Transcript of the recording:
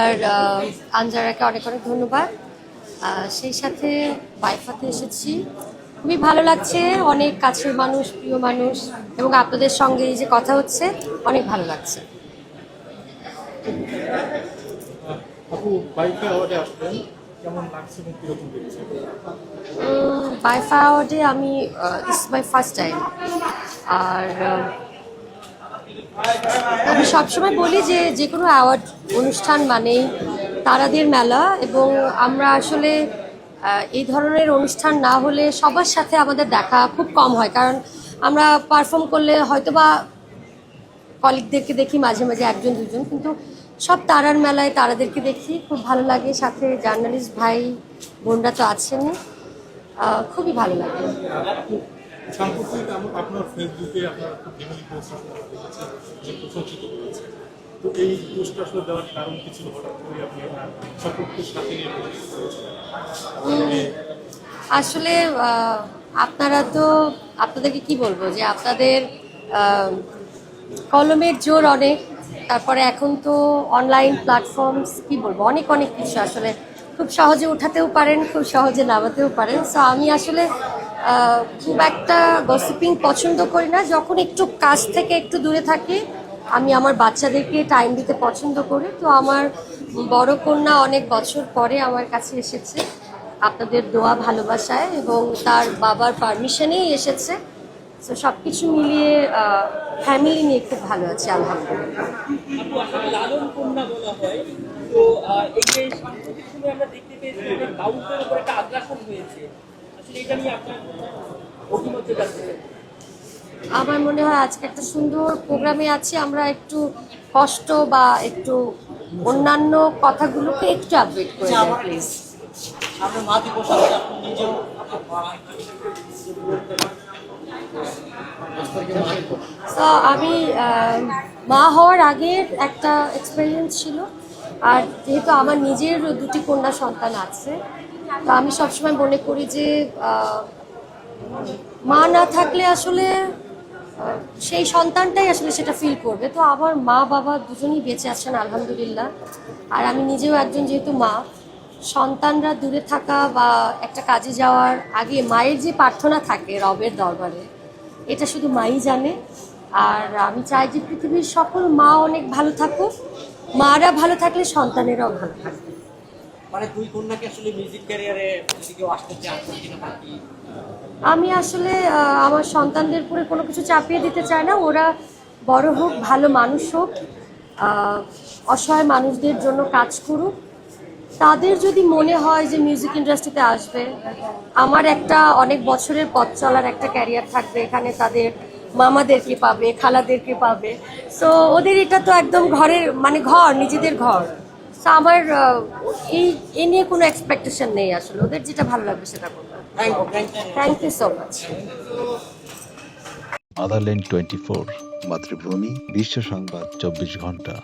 আর আঞ্জারাকে অনেক অনেক ধন্যবাদ। সেই সাথে বাইফাতে এসেছি, খুবই ভালো লাগছে। অনেক কাছের মানুষ, প্রিয় মানুষ, এবং আপনাদের সঙ্গে এই যে কথা হচ্ছে, অনেক ভালো লাগছে। বাইফা অ্যাওয়ার্ডে আমি দিস মাই ফার্স্ট টাইম। আর আমি সবসময় বলি যে যে কোনো অ্যাওয়ার্ড অনুষ্ঠান মানেই তারাদের মেলা, এবং আমরা আসলে এই ধরনের অনুষ্ঠান না হলে সবার সাথে আমাদের দেখা খুব কম হয়। কারণ আমরা পারফর্ম করলে হয়তো বা কলিগদেরকে দেখি মাঝে মাঝে একজন দুজন, কিন্তু সব তারার মেলায় তারাদেরকে দেখি, খুব ভালো লাগে। সাথে জার্নালিস্ট ভাই বোনরা তো আছেনই, খুবই ভালো লাগে। আপনার ফেসবুকে আপনার ফ্যামিলি পোস্ট দেখেছেন যে প্রশংসিত করেছে, তো এই পোস্ট আসলে দেওয়ার কারণ কি ছিল? হঠাৎ করে আপনি সকলকে সাথে নিয়ে আসলে আপনারা তো, আপনাদেরকে কি বলবো, যে আপনাদের কলমের জোর অনেক। তারপরে এখন তো অনলাইন প্ল্যাটফর্মস, কি বলবো, অনেক অনেক কিছু আসলে খুব সহজে উঠাতেও পারেন, খুব সহজে নামাতেও পারেন। সো আমি আসলে খুব একটা গসিপিং পছন্দ করি না। যখন একটু কাজ থেকে একটু দূরে থাকি, আমি আমার বাচ্চাদেরকে টাইম দিতে পছন্দ করি। তো আমার বড় কন্যা অনেক বছর পরে আমার কাছে এসেছে আপনাদের দোয়া ভালোবাসায়, এবং তার বাবার পারমিশনেই এসেছে। তো সব কিছু মিলিয়ে ফ্যামিলি নিয়ে খুব ভালো আছে, আলহামদুলিল্লাহ। লালন কন্যা বলা হয়, তো এই যে সাম্প্রতিক সময় আমরা দেখতে পেয়েছি বাউলদের উপর একটা আগ্রাসন হয়েছে, আসলে এটা নিয়ে আপনার অভিমত জানতে চাই। আমার মনে হয় আজকে একটা সুন্দর প্রোগ্রামে আছি, আমরা একটু কষ্ট বা একটু অন্যান্য কথাগুলোকে একটু আপডেট করে দেন প্লিজ। আপনার মা দিবস আপনি নিজেও তো আমি মা হওয়ার আগের একটা এক্সপেরিয়েন্স ছিল, আর যেহেতু আমার নিজের দুটি কন্যা সন্তান আছে, তো আমি সবসময় মনে করি যে মা না থাকলে আসলে সেই সন্তানটাই আসলে সেটা ফিল করবে। তো আমার মা বাবা দুজনই বেঁচে আছেন, আলহামদুলিল্লাহ। আর আমি নিজেও একজন যেহেতু মা, সন্তানরা দূরে থাকা বা একটা কাজে যাওয়ার আগে মায়ের যে প্রার্থনা থাকে রবের দরবারে, এটা শুধু মাই জানে। আর আমি চাই যে পৃথিবীর সকল মা অনেক ভালো থাকুক, মারা ভালো থাকলে সন্তানেরাও ভালো থাকবে। মানে দুই কন্যাকে আসলে মিউজিক ক্যারিয়ারে যদি কেউ আসতে চান কিনা বাকি আমি আসলে আমার সন্তানদের উপরে কোনো কিছু চাপিয়ে দিতে চাই না। ওরা বড় হোক, ভালো মানুষ হোক, অসহায় মানুষদের জন্য কাজ করুক। তাদের যদি মনে হয় যে মিউজিক ইন্ডাস্ট্রিতে আসবে, আমার একটা অনেক বছরের পথ চলার একটা ক্যারিয়ার থাকবে এখানে, তাদের মামাদেরকে পাবে, খালাদেরকে পাবে। সো ওদের এটা তো একদম ঘরের, মানে ঘর, নিজেদের ঘর। সো আমার এই নিয়ে কোনো এক্সপেকটেশন নেই আসলে। ওদের যেটা ভালো লাগবে সেটা করবে। Thank you so much. আদারল্যান্ড 24 মাতৃভূমি বিশ্ব সংবাদ 24 ঘন্টা।